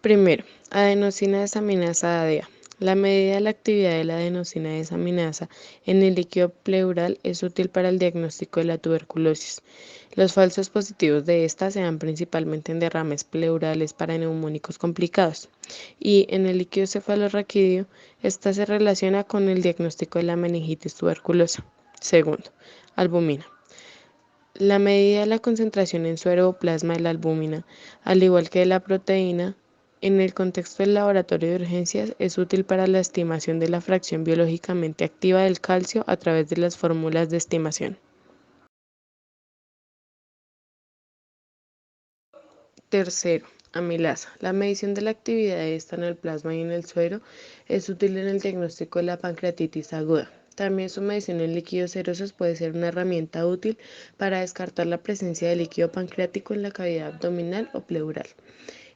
Primero, adenosina desaminasa ADEA. La medida de la actividad de la adenosina desaminasa en el líquido pleural es útil para el diagnóstico de la tuberculosis. Los falsos positivos de esta se dan principalmente en derrames pleurales para neumónicos complicados y en el líquido cefalorraquídeo, esta se relaciona con el diagnóstico de la meningitis tuberculosa. Segundo, albúmina. La medida de la concentración en suero o plasma de la albúmina, al igual que de la proteína, en el contexto del laboratorio de urgencias es útil para la estimación de la fracción biológicamente activa del calcio a través de las fórmulas de estimación. Tercero, amilasa. La medición de la actividad de esta en el plasma y en el suero es útil en el diagnóstico de la pancreatitis aguda. También su medición en líquidos serosos puede ser una herramienta útil para descartar la presencia de líquido pancreático en la cavidad abdominal o pleural.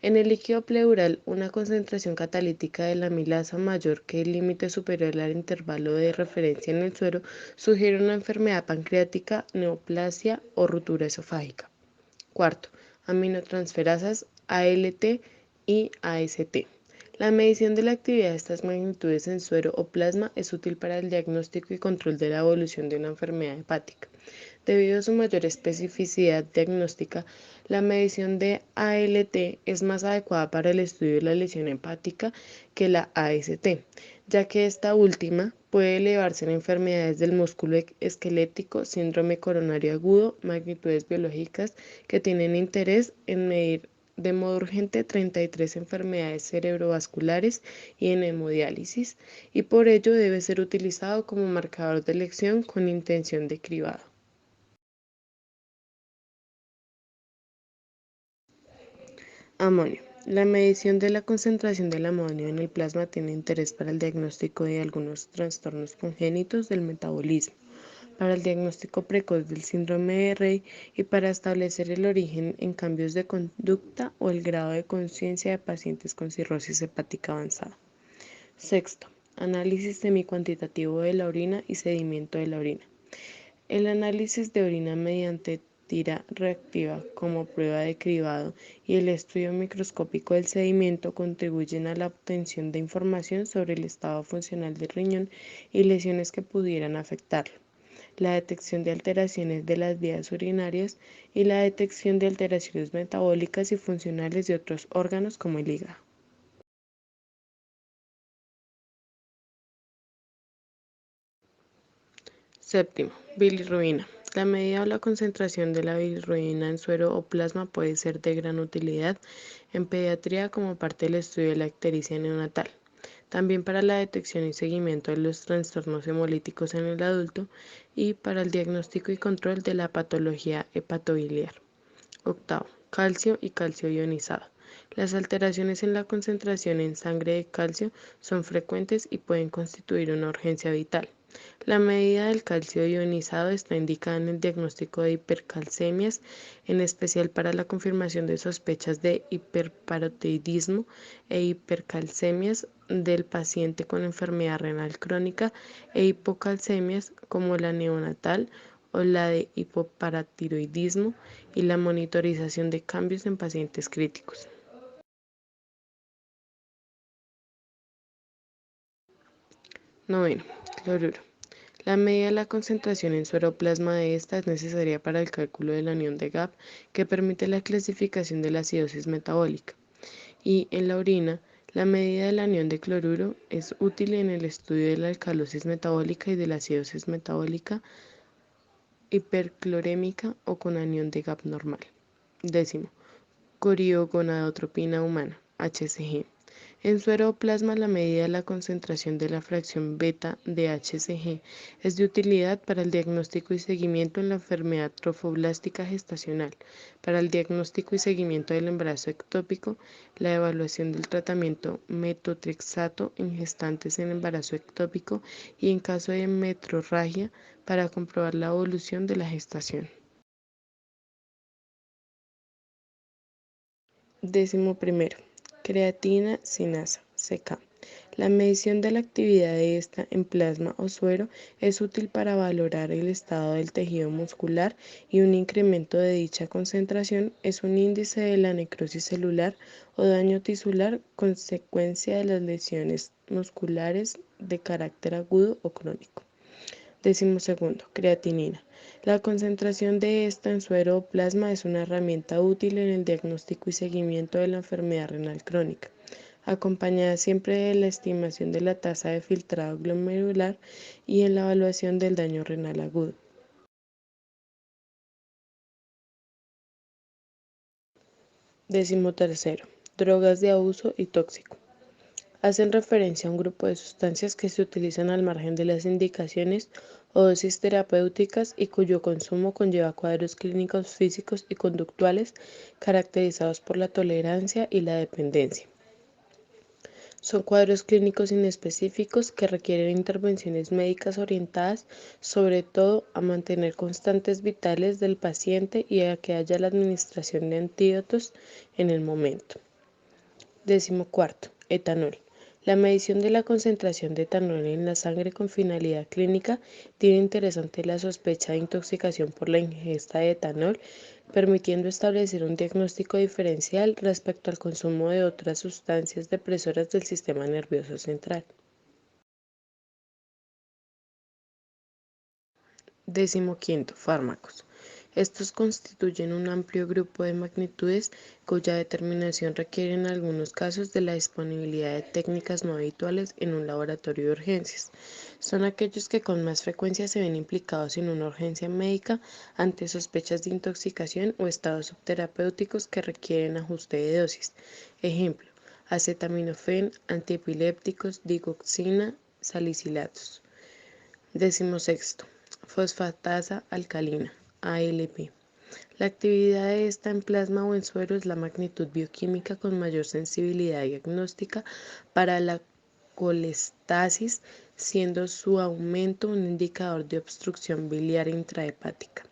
En el líquido pleural, una concentración catalítica de la amilasa mayor que el límite superior al intervalo de referencia en el suero sugiere una enfermedad pancreática, neoplasia o ruptura esofágica. Cuarto, aminotransferasas ALT y AST. La medición de la actividad de estas magnitudes en suero o plasma es útil para el diagnóstico y control de la evolución de una enfermedad hepática. Debido a su mayor especificidad diagnóstica, la medición de ALT es más adecuada para el estudio de la lesión hepática que la AST, ya que esta última puede elevarse en enfermedades del músculo esquelético, síndrome coronario agudo, magnitudes biológicas que tienen interés en medir de modo urgente 33 enfermedades cerebrovasculares y en hemodiálisis, y por ello debe ser utilizado como marcador de elección con intención de cribado. Amonio. La medición de la concentración del amonio en el plasma tiene interés para el diagnóstico de algunos trastornos congénitos del metabolismo, para el diagnóstico precoz del síndrome de Rey y para establecer el origen en cambios de conducta o el grado de conciencia de pacientes con cirrosis hepática avanzada. Sexto, análisis semicuantitativo de la orina y sedimento de la orina. El análisis de orina mediante tira reactiva como prueba de cribado y el estudio microscópico del sedimento contribuyen a la obtención de información sobre el estado funcional del riñón y lesiones que pudieran afectarlo, la detección de alteraciones de las vías urinarias y la detección de alteraciones metabólicas y funcionales de otros órganos como el hígado. Séptimo, bilirrubina. La medida o la concentración de la bilirrubina en suero o plasma puede ser de gran utilidad en pediatría como parte del estudio de la ictericia neonatal, también para la detección y seguimiento de los trastornos hemolíticos en el adulto y para el diagnóstico y control de la patología hepatobiliar. Octavo, calcio y calcio ionizado. Las alteraciones en la concentración en sangre de calcio son frecuentes y pueden constituir una urgencia vital. La medida del calcio ionizado está indicada en el diagnóstico de hipercalcemias, en especial para la confirmación de sospechas de hiperparotiditismo e hipercalcemias del paciente con enfermedad renal crónica e hipocalcemias como la neonatal o la de hipoparatiroidismo y la monitorización de cambios en pacientes críticos. Noveno, cloruro. La medida de la concentración en sueroplasma de esta es necesaria para el cálculo de la anión de Gap que permite la clasificación de la acidosis metabólica. Y en la orina, la medida del anión de cloruro es útil en el estudio de la alcalosis metabólica y de la acidosis metabólica hiperclorémica o con anión de Gap normal. Décimo, coriogonadotropina humana, HCG. En suero o plasma, la medida de la concentración de la fracción beta de HCG es de utilidad para el diagnóstico y seguimiento en la enfermedad trofoblástica gestacional, para el diagnóstico y seguimiento del embarazo ectópico, la evaluación del tratamiento metotrexato en gestantes en embarazo ectópico y en caso de metrorragia para comprobar la evolución de la gestación. Décimo primero, creatina sinasa, CK. La medición de la actividad de esta en plasma o suero es útil para valorar el estado del tejido muscular y un incremento de dicha concentración es un índice de la necrosis celular o daño tisular consecuencia de las lesiones musculares de carácter agudo o crónico. 12. Creatinina. La concentración de esta en suero o plasma es una herramienta útil en el diagnóstico y seguimiento de la enfermedad renal crónica, acompañada siempre de la estimación de la tasa de filtrado glomerular y en la evaluación del daño renal agudo. 13. Drogas de abuso y tóxico. Hacen referencia a un grupo de sustancias que se utilizan al margen de las indicaciones o dosis terapéuticas y cuyo consumo conlleva cuadros clínicos físicos y conductuales caracterizados por la tolerancia y la dependencia. Son cuadros clínicos inespecíficos que requieren intervenciones médicas orientadas sobre todo a mantener constantes vitales del paciente y a que haya la administración de antídotos en el momento. 14. Etanol. La medición de la concentración de etanol en la sangre con finalidad clínica tiene interés ante la sospecha de intoxicación por la ingesta de etanol, permitiendo establecer un diagnóstico diferencial respecto al consumo de otras sustancias depresoras del sistema nervioso central. 15. Fármacos. Estos constituyen un amplio grupo de magnitudes cuya determinación requiere en algunos casos de la disponibilidad de técnicas no habituales en un laboratorio de urgencias. Son aquellos que con más frecuencia se ven implicados en una urgencia médica ante sospechas de intoxicación o estados subterapéuticos que requieren ajuste de dosis. Ejemplo, acetaminofén, antiepilépticos, digoxina, salicilatos. 16. Fosfatasa alcalina, ALP. La actividad de esta en plasma o en suero es la magnitud bioquímica con mayor sensibilidad diagnóstica para la colestasis, siendo su aumento un indicador de obstrucción biliar intrahepática.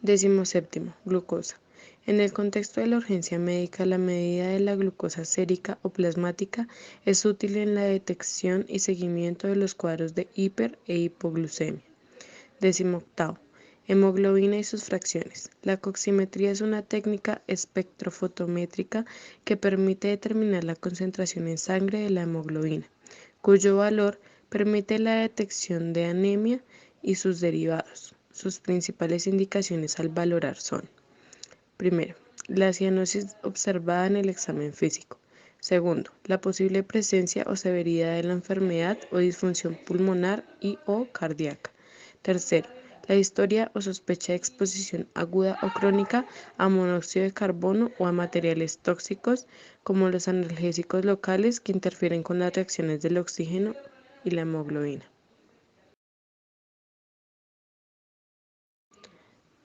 17. Glucosa. En el contexto de la urgencia médica, la medida de la glucosa sérica o plasmática es útil en la detección y seguimiento de los cuadros de hiper e hipoglucemia. 18. Hemoglobina y sus fracciones. La coximetría es una técnica espectrofotométrica que permite determinar la concentración en sangre de la hemoglobina, cuyo valor permite la detección de anemia y sus derivados. Sus principales indicaciones al valorar son: primero, la cianosis observada en el examen físico. Segundo, la posible presencia o severidad de la enfermedad o disfunción pulmonar y o cardíaca. Tercero, la historia o sospecha de exposición aguda o crónica a monóxido de carbono o a materiales tóxicos como los analgésicos locales que interfieren con las reacciones del oxígeno y la hemoglobina.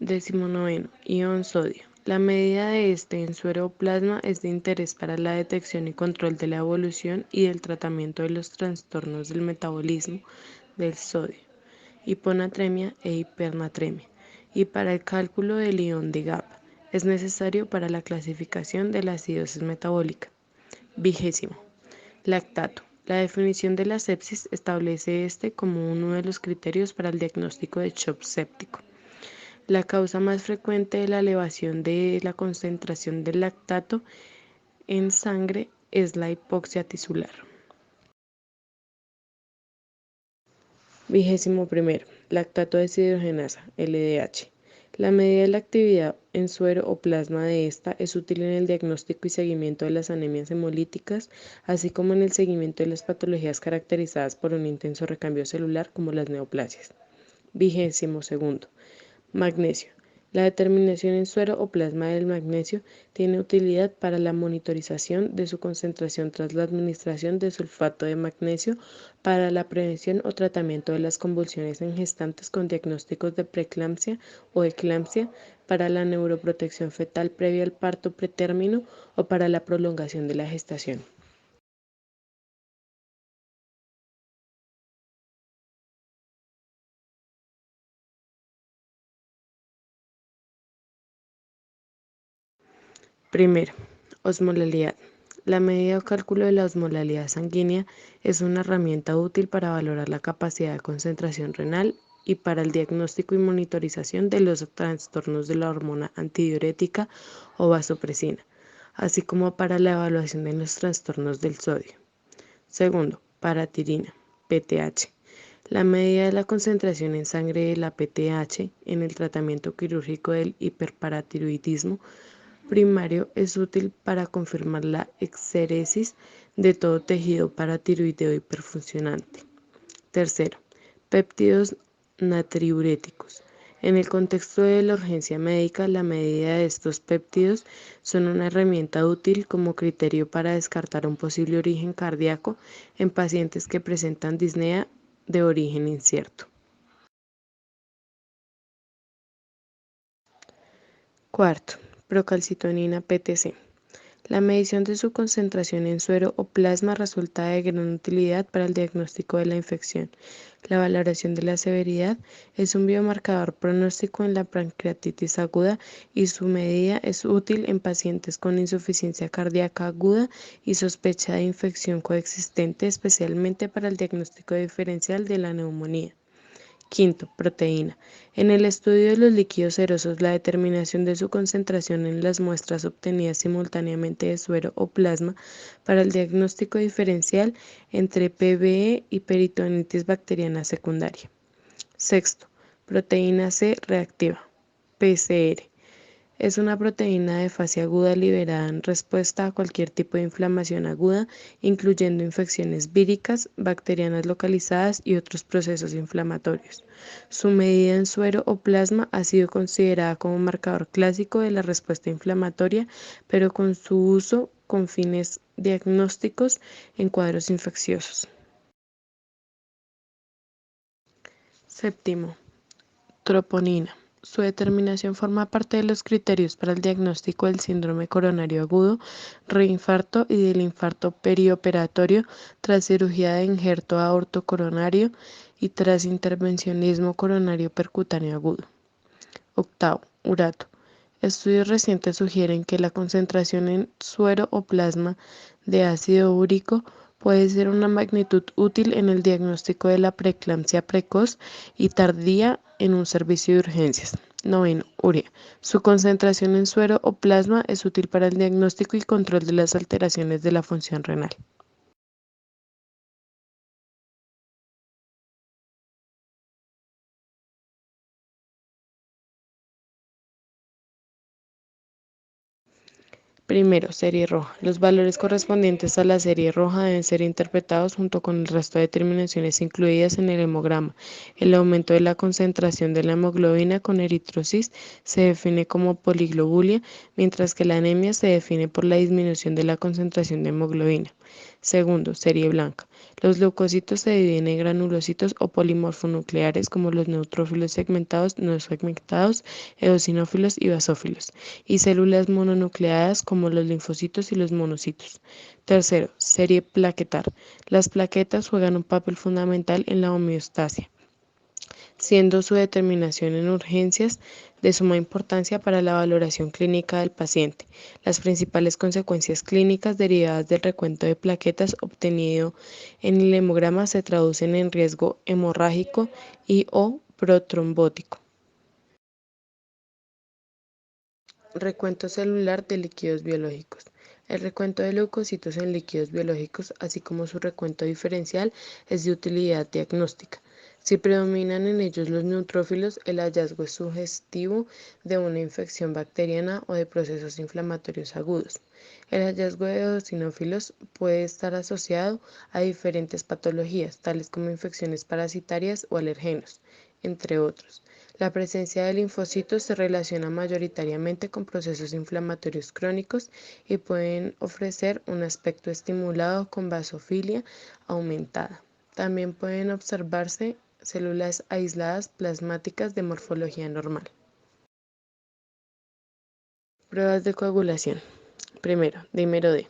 19. Ion sodio. La medida de este en suero o plasma es de interés para la detección y control de la evolución y del tratamiento de los trastornos del metabolismo del sodio, hiponatremia e hipernatremia, y para el cálculo del ion de GAP. Es necesario para la clasificación de la acidosis metabólica. 20. Lactato. La definición de la sepsis establece este como uno de los criterios para el diagnóstico de shock séptico. La causa más frecuente de la elevación de la concentración de lactato en sangre es la hipoxia tisular. 21. Lactato deshidrogenasa, LDH. La medida de la actividad en suero o plasma de esta es útil en el diagnóstico y seguimiento de las anemias hemolíticas, así como en el seguimiento de las patologías caracterizadas por un intenso recambio celular como las neoplasias. 22. Magnesio. La determinación en suero o plasma del magnesio tiene utilidad para la monitorización de su concentración tras la administración de sulfato de magnesio para la prevención o tratamiento de las convulsiones en gestantes con diagnósticos de preeclampsia o eclampsia, para la neuroprotección fetal previa al parto pretérmino o para la prolongación de la gestación. Primero, Osmolalidad. La medida o cálculo de la osmolalidad sanguínea es una herramienta útil para valorar la capacidad de concentración renal y para el diagnóstico y monitorización de los trastornos de la hormona antidiurética o vasopresina, así como para la evaluación de los trastornos del sodio. Segundo, paratirina, PTH. La medida de la concentración en sangre de la PTH en el tratamiento quirúrgico del hiperparatiroidismo primario es útil para confirmar la exéresis de todo tejido paratiroideo hiperfuncionante. Tercero, péptidos natriuréticos. En el contexto de la urgencia médica, la medida de estos péptidos son una herramienta útil como criterio para descartar un posible origen cardíaco en pacientes que presentan disnea de origen incierto. Cuarto, procalcitonina PTC. La medición de su concentración en suero o plasma resulta de gran utilidad para el diagnóstico de la infección. La valoración de la severidad es un biomarcador pronóstico en la pancreatitis aguda y su medida es útil en pacientes con insuficiencia cardíaca aguda y sospecha de infección coexistente, especialmente para el diagnóstico diferencial de la neumonía. Quinto, proteína. En el estudio de los líquidos serosos, la determinación de su concentración en las muestras obtenidas simultáneamente de suero o plasma para el diagnóstico diferencial entre PBE y peritonitis bacteriana secundaria. Sexto, proteína C reactiva, PCR. Es una proteína de fase aguda liberada en respuesta a cualquier tipo de inflamación aguda, incluyendo infecciones víricas, bacterianas localizadas y otros procesos inflamatorios. Su medida en suero o plasma ha sido considerada como marcador clásico de la respuesta inflamatoria, pero con su uso con fines diagnósticos en cuadros infecciosos. Séptimo, troponina. Su determinación forma parte de los criterios para el diagnóstico del síndrome coronario agudo, reinfarto y del infarto perioperatorio tras cirugía de injerto aortocoronario y tras intervencionismo coronario percutáneo agudo. Octavo, urato. Estudios recientes sugieren que la concentración en suero o plasma de ácido úrico puede ser una magnitud útil en el diagnóstico de la preeclampsia precoz y tardía en un servicio de urgencias. Noveno, urea. Su concentración en suero o plasma es útil para el diagnóstico y control de las alteraciones de la función renal. Primero, serie roja. Los valores correspondientes a la serie roja deben ser interpretados junto con el resto de determinaciones incluidas en el hemograma. El aumento de la concentración de la hemoglobina con eritrosis se define como poliglobulia, mientras que la anemia se define por la disminución de la concentración de hemoglobina. Segundo, serie blanca. Los leucocitos se dividen en granulocitos o polimorfonucleares como los neutrófilos segmentados, no segmentados, eosinófilos y basófilos, y células mononucleadas como los linfocitos y los monocitos. Tercero, serie plaquetar. Las plaquetas juegan un papel fundamental en la homeostasia, siendo su determinación en urgencias de suma importancia para la valoración clínica del paciente. Las principales consecuencias clínicas derivadas del recuento de plaquetas obtenido en el hemograma se traducen en riesgo hemorrágico y o protrombótico. Recuento celular de líquidos biológicos. El recuento de leucocitos en líquidos biológicos, así como su recuento diferencial, es de utilidad diagnóstica. Si predominan en ellos los neutrófilos, el hallazgo es sugestivo de una infección bacteriana o de procesos inflamatorios agudos. El hallazgo de eosinófilos puede estar asociado a diferentes patologías, tales como infecciones parasitarias o alergenos, entre otros. La presencia de linfocitos se relaciona mayoritariamente con procesos inflamatorios crónicos y pueden ofrecer un aspecto estimulado con basofilia aumentada. También pueden observarse células aisladas plasmáticas de morfología normal. Pruebas de coagulación. Primero, dímero D.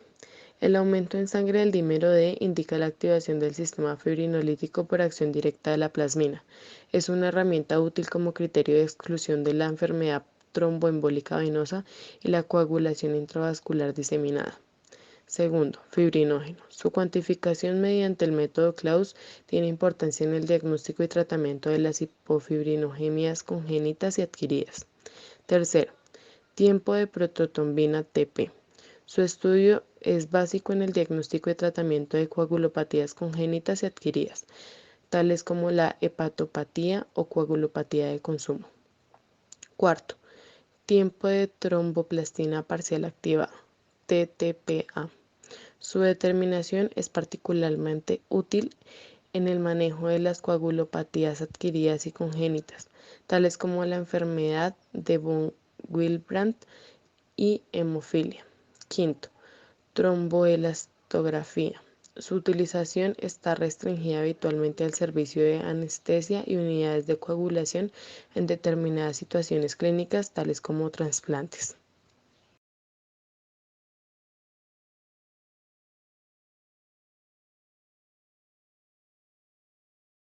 El aumento en sangre del dímero D indica la activación del sistema fibrinolítico por acción directa de la plasmina. Es una herramienta útil como criterio de exclusión de la enfermedad tromboembólica venosa y la coagulación intravascular diseminada. Segundo, fibrinógeno. Su cuantificación mediante el método Claus tiene importancia en el diagnóstico y tratamiento de las hipofibrinogemias congénitas y adquiridas. Tercero, tiempo de prototrombina TP. Su estudio es básico en el diagnóstico y tratamiento de coagulopatías congénitas y adquiridas, tales como la hepatopatía o coagulopatía de consumo. Cuarto, tiempo de tromboplastina parcial activada, TTPA. Su determinación es particularmente útil en el manejo de las coagulopatías adquiridas y congénitas, tales como la enfermedad de von Willebrand y hemofilia. Quinto, tromboelastografía. Su utilización está restringida habitualmente al servicio de anestesia y unidades de coagulación en determinadas situaciones clínicas, tales como trasplantes.